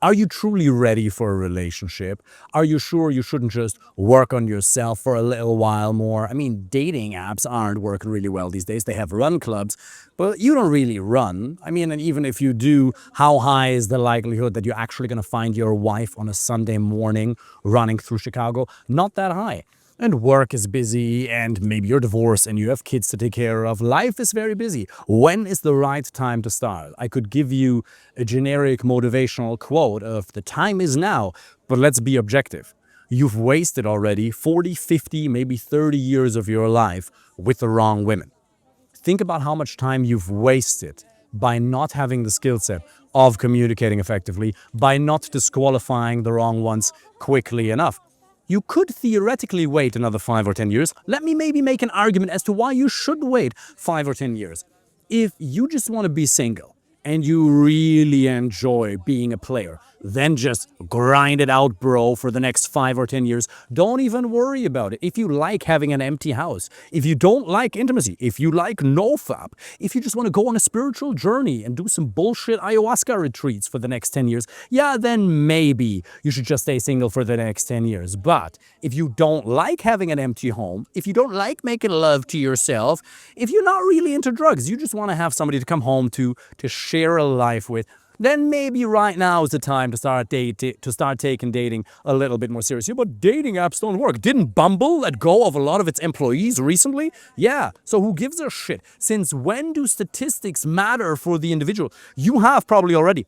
Are you truly ready for a relationship? Are you sure you shouldn't just work on yourself for a little while more? I mean, dating apps aren't working really well these days. They have run clubs, but you don't really run. I mean, and even if you do, how high is the likelihood that you're actually going to find your wife on a Sunday morning running through Chicago? Not that high. And work is busy, and maybe you're divorced and you have kids to take care of. Life is very busy. When is the right time to start? I could give you a generic motivational quote of the time is now, but let's be objective. You've wasted already 40, 50, maybe 30 years of your life with the wrong women. Think about how much time you've wasted by not having the skill set of communicating effectively, by not disqualifying the wrong ones quickly enough. You could theoretically wait another 5 or 10 years. Let me maybe make an argument as to why you should wait 5 or 10 years. If you just want to be single and you really enjoy being a player, then just grind it out, bro, for the next 5 or 10 years. Don't even worry about it. If you like having an empty house, if you don't like intimacy, if you like nofap, if you just want to go on a spiritual journey and do some bullshit ayahuasca retreats for the next 10 years, yeah, then maybe you should just stay single for the next 10 years. But if you don't like having an empty home, if you don't like making love to yourself, if you're not really into drugs, you just want to have somebody to come home to share a life with, then maybe right now is the time to start taking dating a little bit more seriously. But dating apps don't work. Didn't Bumble let go of a lot of its employees recently? Yeah, so who gives a shit? Since when do statistics matter for the individual? You have probably already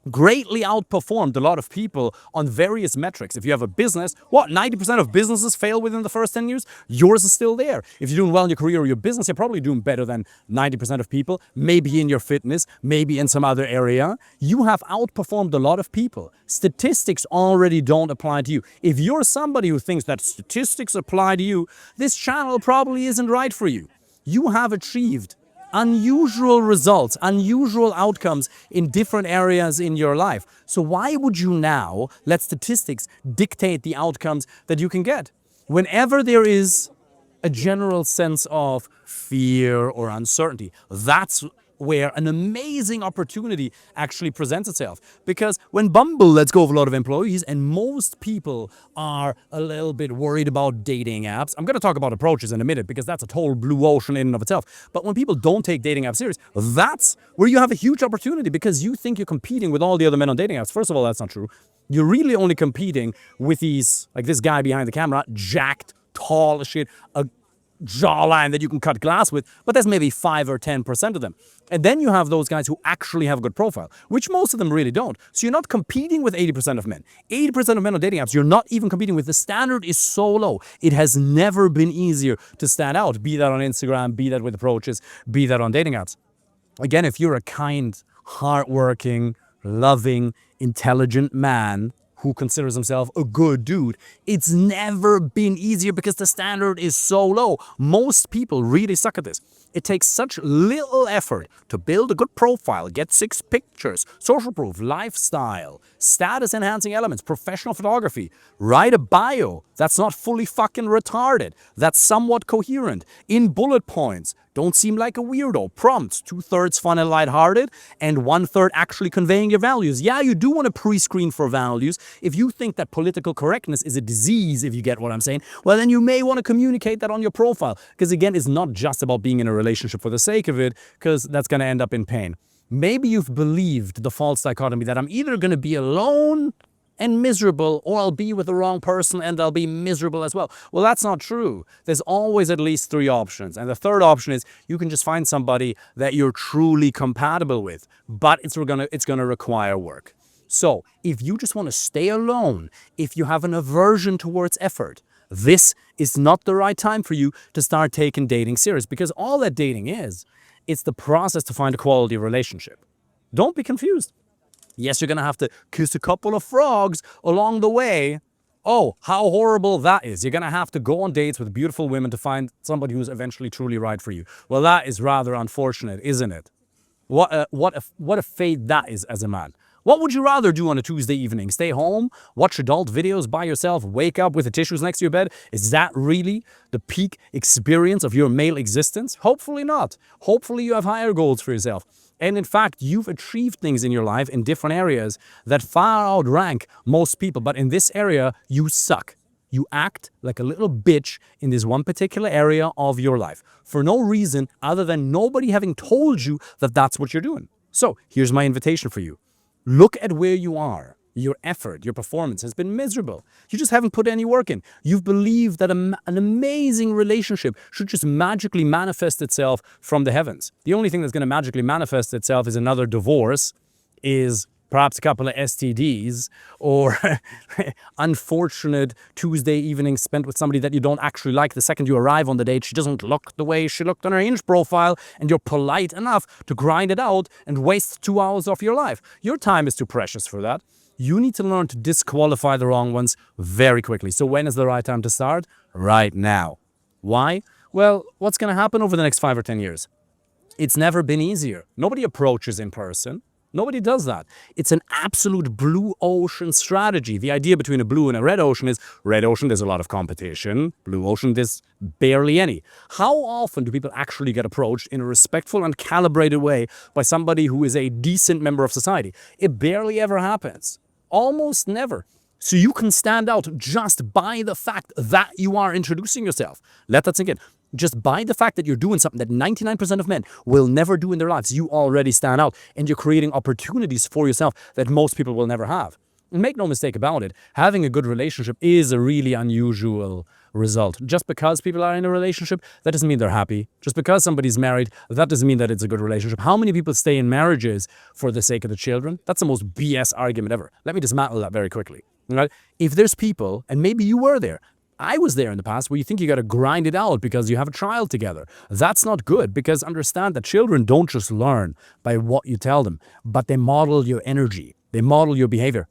greatly outperformed a lot of people on various metrics. If you have a business, 90% of businesses fail within the first 10 years? Yours is still there. If you're doing well in your career or your business, you're probably doing better than 90% of people, maybe in your fitness, maybe in some other area. You have outperformed a lot of people. Statistics already don't apply to you. If you're somebody who thinks that statistics apply to you, this channel probably isn't right for you. You have achieved unusual results, unusual outcomes in different areas in your life. So why would you now let statistics dictate the outcomes that you can get? Whenever there is a general sense of fear or uncertainty, that's where an amazing opportunity actually presents itself. Because when Bumble lets go of a lot of employees and most people are a little bit worried about dating apps, I'm going to talk about approaches in a minute because that's a total blue ocean in and of itself. But when people don't take dating apps serious, that's where you have a huge opportunity because you think you're competing with all the other men on dating apps. First of all, that's not true. You're really only competing with these, like this guy behind the camera, jacked, tall as shit, a jawline that you can cut glass with, but there's maybe 5 or 10% of them. And then you have those guys who actually have a good profile, which most of them really don't. So you're not competing with 80% of men. 80% of men on dating apps, you're not even competing with. The standard is so low. It has never been easier to stand out, be that on Instagram, be that with approaches, be that on dating apps. Again, if you're a kind, hardworking, loving, intelligent man who considers himself a good dude, it's never been easier because the standard is so low. Most people really suck at this. It takes such little effort to build a good profile, get 6 pictures, social proof, lifestyle, status enhancing elements, professional photography, write a bio that's not fully fucking retarded, that's somewhat coherent, in bullet points, don't seem like a weirdo, prompts, 2/3 fun and lighthearted, and 1/3 actually conveying your values. Yeah, you do want to pre-screen for values. If you think that political correctness is a disease, if you get what I'm saying, well, then you may want to communicate that on your profile. Because again, it's not just about being in a relationship for the sake of it, because that's going to end up in pain. Maybe you've believed the false dichotomy that I'm either going to be alone and miserable, or I'll be with the wrong person and I'll be miserable as well. Well, that's not true. There's always at least 3 options. And the third option is you can just find somebody that you're truly compatible with, but it's gonna require work. So if you just want to stay alone, if you have an aversion towards effort, this is not the right time for you to start taking dating serious, because all that dating is, it's the process to find a quality relationship. Don't be confused. Yes, you're going to have to kiss a couple of frogs along the way. Oh, how horrible that is. You're going to have to go on dates with beautiful women to find somebody who's eventually truly right for you. Well, that is rather unfortunate, isn't it? What a fate that is as a man. What would you rather do on a Tuesday evening? Stay home, watch adult videos by yourself, wake up with the tissues next to your bed? Is that really the peak experience of your male existence? Hopefully not. Hopefully you have higher goals for yourself. And in fact, you've achieved things in your life in different areas that far outrank most people. But in this area, you suck. You act like a little bitch in this one particular area of your life for no reason other than nobody having told you that that's what you're doing. So here's my invitation for you. Look at where you are. Your effort, your performance has been miserable. You just haven't put any work in. You've believed that an amazing relationship should just magically manifest itself from the heavens. The only thing that's going to magically manifest itself is another divorce, is perhaps a couple of STDs, or unfortunate Tuesday evening spent with somebody that you don't actually like. The second you arrive on the date, she doesn't look the way she looked on her Hinge profile, and you're polite enough to grind it out and waste 2 hours of your life. Your time is too precious for that. You need to learn to disqualify the wrong ones very quickly. So when is the right time to start? Right now. Why? Well, what's going to happen over the next 5 or 10 years? It's never been easier. Nobody approaches in person. Nobody does that. It's an absolute blue ocean strategy. The idea between a blue and a red ocean is red ocean, there's a lot of competition. Blue ocean, there's barely any. How often do people actually get approached in a respectful and calibrated way by somebody who is a decent member of society? It barely ever happens. Almost never. So you can stand out just by the fact that you are introducing yourself. Let that sink in. Just by the fact that you're doing something that 99% of men will never do in their lives, you already stand out, and you're creating opportunities for yourself that most people will never have. And make no mistake about it, having a good relationship is a really unusual result. Just because people are in a relationship, that doesn't mean they're happy. Just because somebody's married, that doesn't mean that it's a good relationship. How many people stay in marriages for the sake of the children? That's the most BS argument ever. Let me dismantle that very quickly. Right? If there's people, and maybe you were there, I was there in the past, where you think you got to grind it out because you have a child together. That's not good, because understand that children don't just learn by what you tell them, but they model your energy. They model your behavior.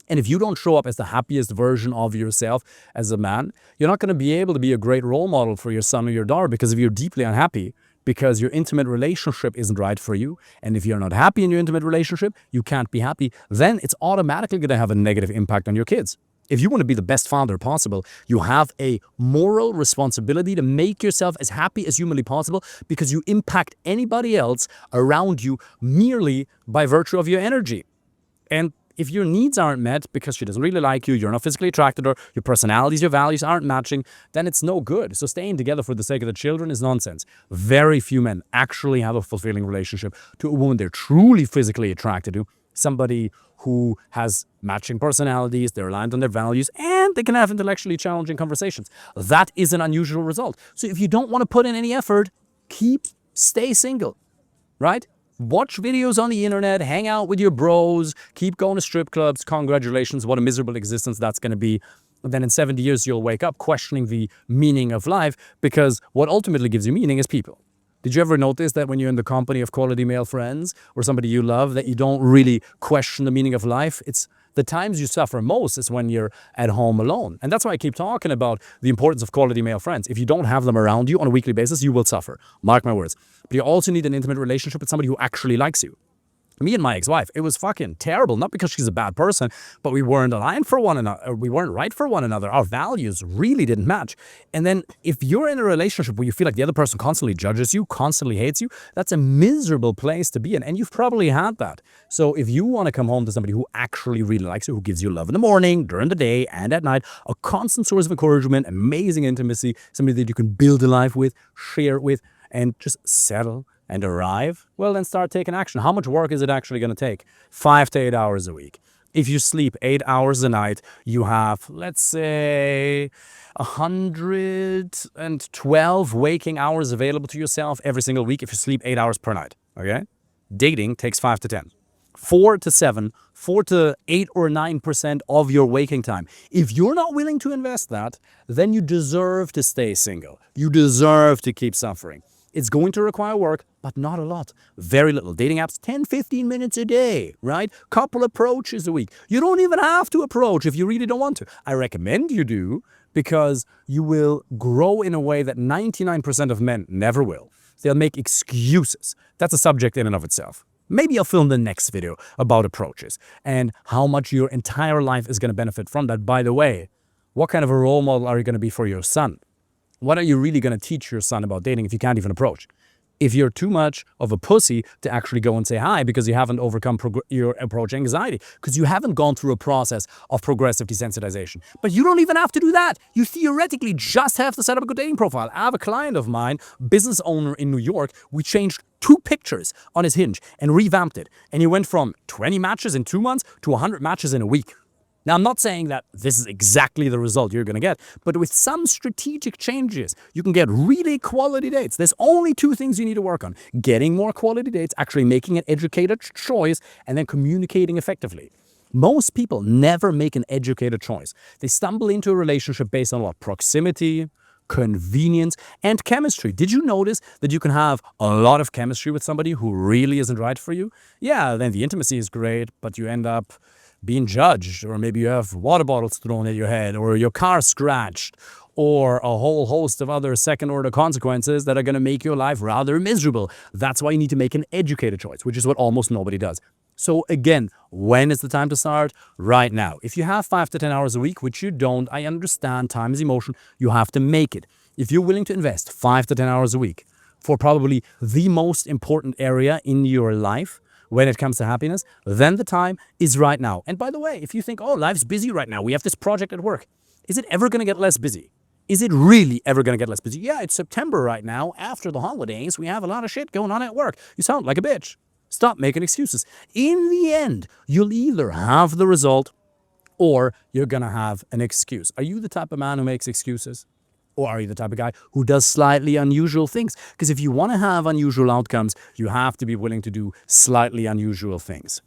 And if you don't show up as the happiest version of yourself as a man, you're not going to be able to be a great role model for your son or your daughter, because if you're deeply unhappy, because your intimate relationship isn't right for you, and if you're not happy in your intimate relationship, you can't be happy, then it's automatically going to have a negative impact on your kids. If you want to be the best father possible, you have a moral responsibility to make yourself as happy as humanly possible, because you impact anybody else around you merely by virtue of your energy. And if your needs aren't met because she doesn't really like you, you're not physically attracted to her, your personalities, your values aren't matching, then it's no good. So staying together for the sake of the children is nonsense. Very few men actually have a fulfilling relationship to a woman they're truly physically attracted to, somebody who has matching personalities, they're aligned on their values, and they can have intellectually challenging conversations. That is an unusual result. So if you don't want to put in any effort, stay single, right? Watch videos on the internet, hang out with your bros, keep going to strip clubs. Congratulations, what a miserable existence that's going to be. And then in 70 years, you'll wake up questioning the meaning of life, because what ultimately gives you meaning is people. Did you ever notice that when you're in the company of quality male friends or somebody you love, that you don't really question the meaning of life? It's the times you suffer most is when you're at home alone. And that's why I keep talking about the importance of quality male friends. If you don't have them around you on a weekly basis, you will suffer. Mark my words. But you also need an intimate relationship with somebody who actually likes you. Me and my ex-wife, it was fucking terrible. Not because she's a bad person, but we weren't aligned for one another. Or we weren't right for one another. Our values really didn't match. And then if you're in a relationship where you feel like the other person constantly judges you, constantly hates you, that's a miserable place to be in. And you've probably had that. So if you want to come home to somebody who actually really likes you, who gives you love in the morning, during the day, and at night, a constant source of encouragement, amazing intimacy, somebody that you can build a life with, share it with, and just settle and arrive, well, then start taking action. How much work is it actually going to take? 5 to 8 hours a week. If you sleep 8 hours a night, you have, let's say, 112 waking hours available to yourself every single week if you sleep 8 hours per night, okay? Dating takes 5 to 10. 4 to 7, 4 to 8 or 9% of your waking time. If you're not willing to invest that, then you deserve to stay single. You deserve to keep suffering. It's going to require work, but not a lot. Very little. Dating apps, 10, 15 minutes a day, right? Couple approaches a week. You don't even have to approach if you really don't want to. I recommend you do, because you will grow in a way that 99% of men never will. They'll make excuses. That's a subject in and of itself. Maybe I'll film the next video about approaches and how much your entire life is going to benefit from that. By the way, what kind of a role model are you going to be for your son? What are you really going to teach your son about dating if you can't even approach? if you're too much of a pussy to actually go and say hi because you haven't overcome your approach anxiety, because you haven't gone through a process of progressive desensitization. But you don't even have to do that. You theoretically just have to set up a good dating profile. I have a client of mine, business owner in New York. We changed 2 pictures on his Hinge and revamped it. And he went from 20 matches in 2 months to 100 matches in a week. Now, I'm not saying that this is exactly the result you're going to get, but with some strategic changes, you can get really quality dates. There's only 2 things you need to work on: getting more quality dates, actually making an educated choice, and then communicating effectively. Most people never make an educated choice. They stumble into a relationship based on what? Proximity, convenience, and chemistry. Did you notice that you can have a lot of chemistry with somebody who really isn't right for you? Yeah, then the intimacy is great, but you end up being judged, or maybe you have water bottles thrown at your head, or your car scratched, or a whole host of other second-order consequences that are going to make your life rather miserable. That's why you need to make an educated choice, which is what almost nobody does. So again, when is the time to start? Right now. If you have 5 to 10 hours a week, which you don't, I understand time is emotion, you have to make it. If you're willing to invest 5 to 10 hours a week for probably the most important area in your life, when it comes to happiness, then the time is right now. And by the way, if you think, oh, life's busy right now, we have this project at work, is it ever going to get less busy? Is it really ever going to get less busy? Yeah, it's September right now. After the holidays, we have a lot of shit going on at work. You sound like a bitch. Stop making excuses. In the end, you'll either have the result or you're going to have an excuse. Are you the type of man who makes excuses? Or are you the type of guy who does slightly unusual things? Because if you want to have unusual outcomes, you have to be willing to do slightly unusual things.